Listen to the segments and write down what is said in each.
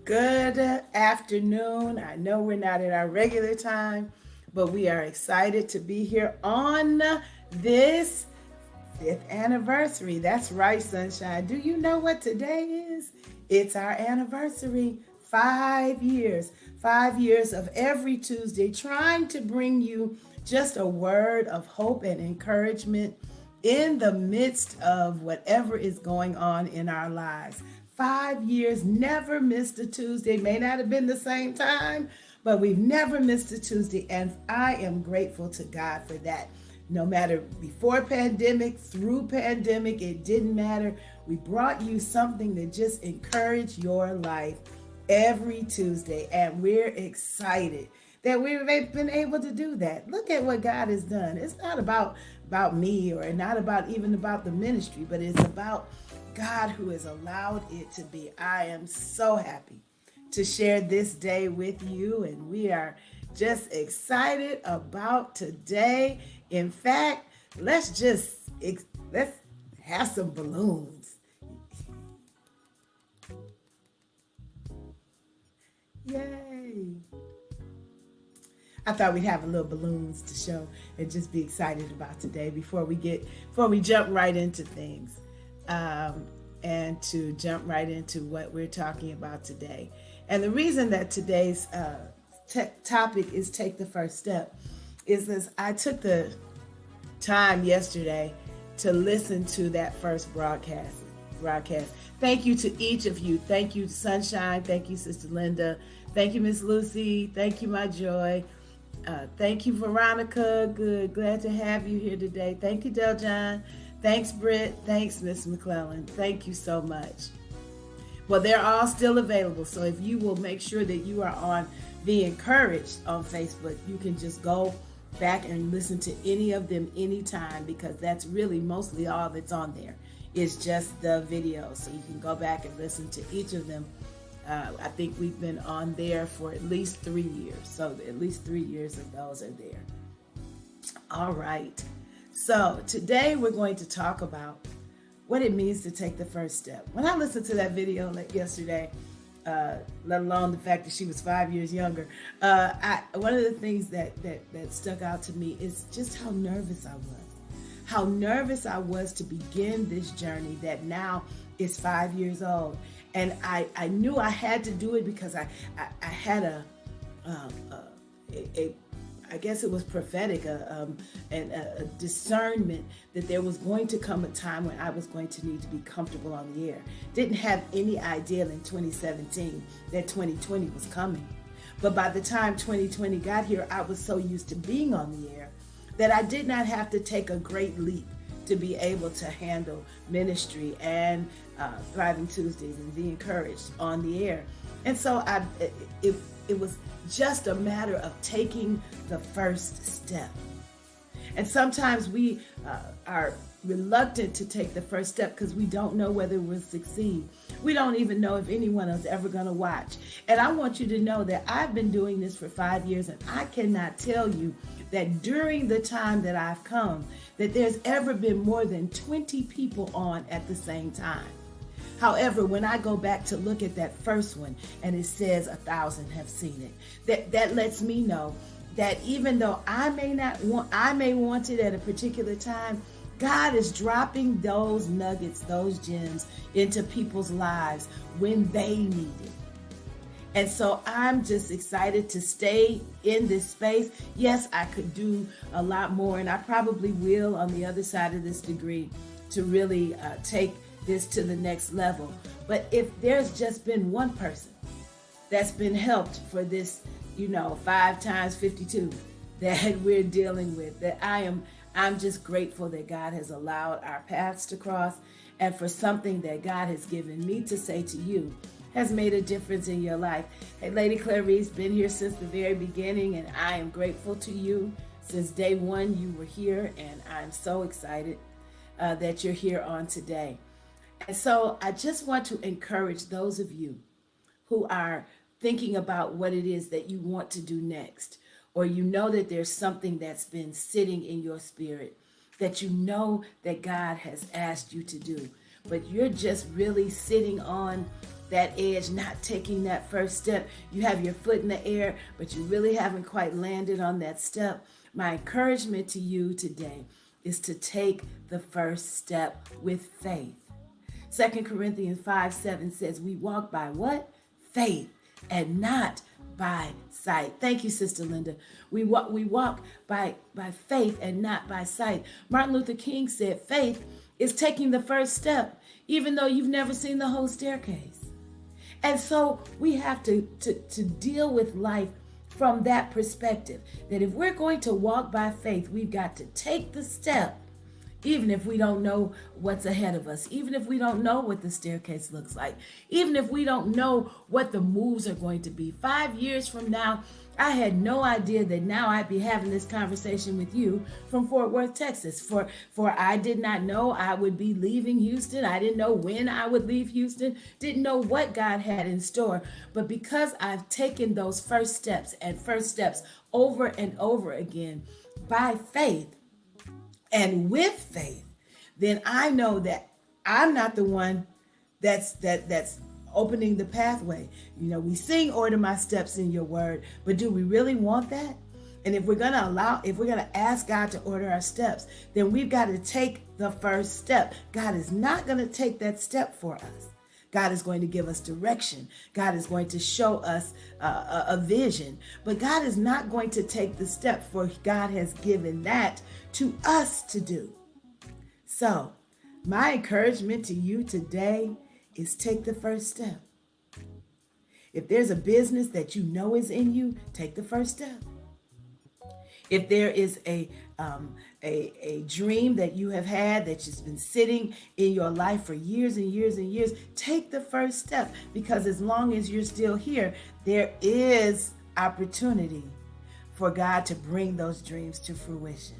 Good afternoon. I know we're not at our regular time, but we are excited to be here on this 5th anniversary. That's right, Sunshine. Do you know what today is? It's our anniversary. 5 years. 5 years of every Tuesday trying to bring you just a word of hope and encouragement in the midst of whatever is going on in our lives. 5 years, never missed a Tuesday. May not have been the same time, but we've never missed a Tuesday. And I am grateful to God for that. No matter before pandemic, through pandemic, it didn't matter. We brought you something that just encouraged your life every Tuesday. And we're excited that we've been able to do that. Look at what God has done. It's not about me or not about even about the ministry, but it's about God who has allowed it to be. I am so happy to share this day with you, and we are just excited about today. In fact, let's have some balloons. Yay. I thought we'd have a little balloons to show and just be excited about today before we jump right into things. And to jump right into what we're talking about today. And the reason that today's topic is take the first step is this. I took the time yesterday to listen to that first broadcast. Thank you to each of you. Thank you, Sunshine. Thank you, Sister Linda. Thank you, Miss Lucy. Thank you, my joy. Thank you, Veronica. Good. Glad to have you here today. Thank you, Del John. Thanks, Britt. Thanks, Miss McClellan. Thank you so much. Well, they're all still available. So if you will make sure that you are on Be Encouraged on Facebook, you can just go back and listen to any of them anytime, because that's really mostly all that's on there. It's just the video. So you can go back and listen to each of them. I think we've been on there for at least 3 years. So at least 3 years of those are there. All right. So today we're going to talk about what it means to take the first step. When I listened to that video yesterday, let alone the fact that she was 5 years younger, one of the things that stuck out to me is just how nervous I was. How nervous I was to begin this journey that now is 5 years old. And I knew I had to do it because I had I guess it was prophetic, and a discernment that there was going to come a time when I was going to need to be comfortable on the air. Didn't have any idea in 2017 that 2020 was coming. But by the time 2020 got here, I was so used to being on the air that I did not have to take a great leap to be able to handle ministry and Thriving Tuesdays and Be Encouraged on the air. And so it was just a matter of taking the first step. And sometimes we are reluctant to take the first step because we don't know whether we'll succeed. We don't even know if anyone is ever going to watch. And I want you to know that I've been doing this for 5 years, and I cannot tell you that during the time that I've come, that there's ever been more than 20 people on at the same time. However, when I go back to look at that first one and it says 1,000 have seen it, that lets me know that even though I may want it at a particular time, God is dropping those nuggets, those gems into people's lives when they need it. And so I'm just excited to stay in this space. Yes, I could do a lot more, and I probably will on the other side of this degree to really take this to the next level. But if there's just been one person that's been helped for this, 5 times 52 that we're dealing with, that I'm just grateful that God has allowed our paths to cross, and for something that God has given me to say to you has made a difference in your life. Hey, Lady Clarice, been here since the very beginning, and I am grateful to you Since day one, you were here, and I'm so excited that you're here on today. And so I just want to encourage those of you who are thinking about what it is that you want to do next, or you know that there's something that's been sitting in your spirit that you know that God has asked you to do, but you're just really sitting on that edge, not taking that first step. You have your foot in the air, but you really haven't quite landed on that step. My encouragement to you today is to take the first step with faith. 2 Corinthians 5:7 says we walk by what? Faith, and not by sight. Thank you, Sister Linda. We walk by faith and not by sight. Martin Luther King said faith is taking the first step, even though you've never seen the whole staircase. And so we have to deal with life from that perspective, that if we're going to walk by faith, we've got to take the step, even if we don't know what's ahead of us, even if we don't know what the staircase looks like, even if we don't know what the moves are going to be. 5 years from now, I had no idea that now I'd be having this conversation with you from Fort Worth, Texas. For I did not know I would be leaving Houston. I didn't know when I would leave Houston. Didn't know what God had in store. But because I've taken those first steps over and over again by faith and with faith, then I know that I'm not the one that's opening the pathway. You know, we sing order my steps in your word, but do we really want that? And if we're going to ask God to order our steps, then we've got to take the first step. God is not going to take that step for us. God is going to give us direction. God is going to show us a vision, but God is not going to take the step, for God has given that to us to do. So my encouragement to you today is take the first step. If there's a business that you know is in you, take the first step. If there is a dream that you have had that's just been sitting in your life for years and years and years, take the first step, because as long as you're still here, there is opportunity for God to bring those dreams to fruition.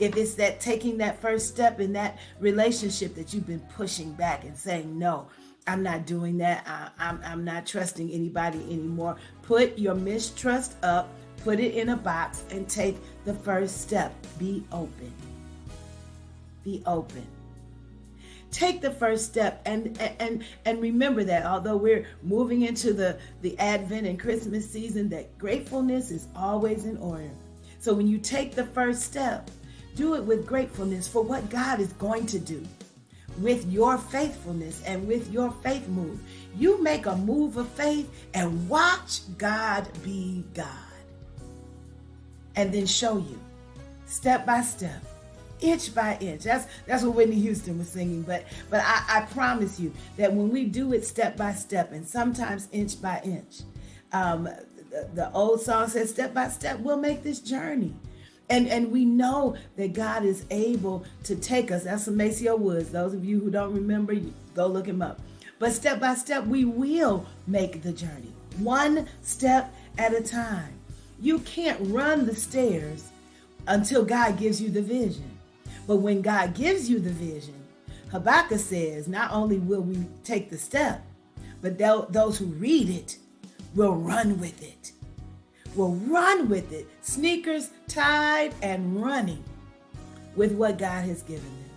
If it's that taking that first step in that relationship that you've been pushing back and saying, no, I'm not doing that. I'm not trusting anybody anymore. Put your mistrust up, put it in a box, and take the first step. Be open. Be open. Take the first step, and remember that although we're moving into the Advent and Christmas season, that gratefulness is always in order. So when you take the first step, do it with gratefulness for what God is going to do with your faithfulness and with your faith move. You make a move of faith and watch God be God. And then show you step by step, inch by inch. That's what Whitney Houston was singing. But I promise you that when we do it step by step and sometimes inch by inch, the old song says, step by step, we'll make this journey. And we know that God is able to take us. That's from Maceo Woods. Those of you who don't remember, you go look him up. But step by step, we will make the journey. One step at a time. You can't run the stairs until God gives you the vision. But when God gives you the vision, Habakkuk says, not only will we take the step, but those who read it will run with it. Will run with it, sneakers tied and running with what God has given them.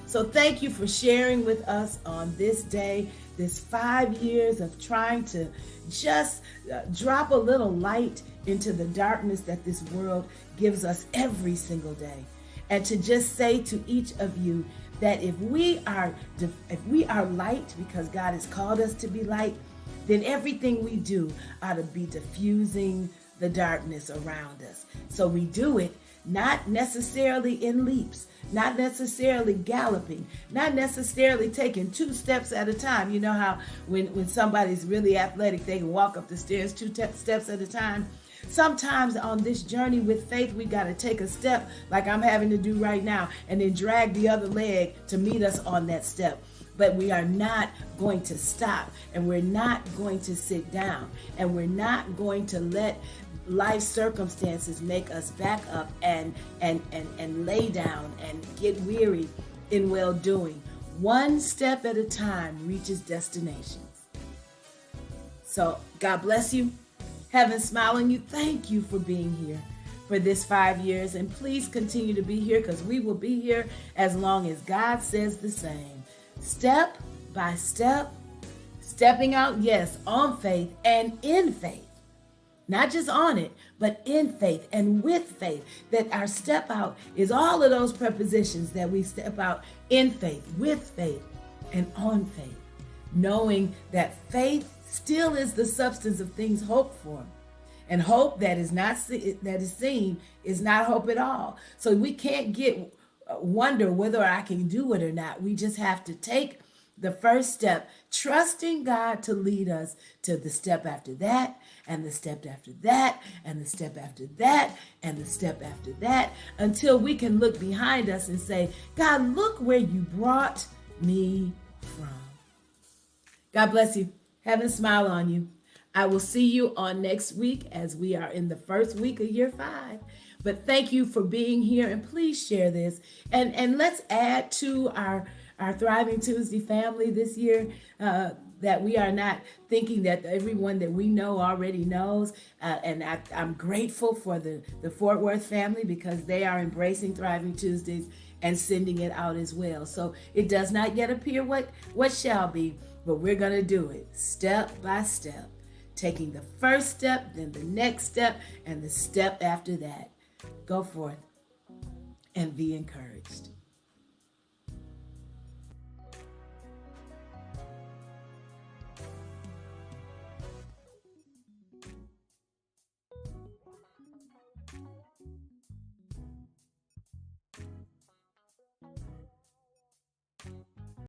So thank you for sharing with us on this day, this 5 years of trying to just drop a little light into the darkness that this world gives us every single day. And to just say to each of you that if we are light, because God has called us to be light, then everything we do ought to be diffusing the darkness around us. So we do it not necessarily in leaps, not necessarily galloping, not necessarily taking 2 steps at a time. You know how when somebody's really athletic, they can walk up the stairs 2 steps at a time. Sometimes on this journey with faith, we got to take a step like I'm having to do right now, and then drag the other leg to meet us on that step. But we are not going to stop, and we're not going to sit down, and we're not going to let life circumstances make us back up and lay down and get weary in well doing. One step at a time reaches destinations. So God bless you. Heaven smile on you. Thank you for being here for this 5 years. And please continue to be here, because we will be here as long as God says the same. Step by step, stepping out, yes, on faith and in faith. Not just on it, but in faith and with faith. That our step out is all of those prepositions, that we step out in faith, with faith, and on faith. Knowing that faith still is the substance of things hoped for. And hope that is seen is not hope at all. So we can't wonder whether I can do it or not. We just have to take the first step, trusting God to lead us to the step after that, and the step after that, and the step after that, and the step after that, until we can look behind us and say, God, look where you brought me from. God bless you. Heaven smile on you. I will see you on next week, as we are in the first week of year 5. But thank you for being here, and please share this. And let's add to our Thriving Tuesday family this year, that we are not thinking that everyone that we know already knows. And I'm grateful for the Fort Worth family, because they are embracing Thriving Tuesdays and sending it out as well. So it does not yet appear what shall be, but we're going to do it step by step, taking the first step, then the next step, and the step after that. Go forth and be encouraged.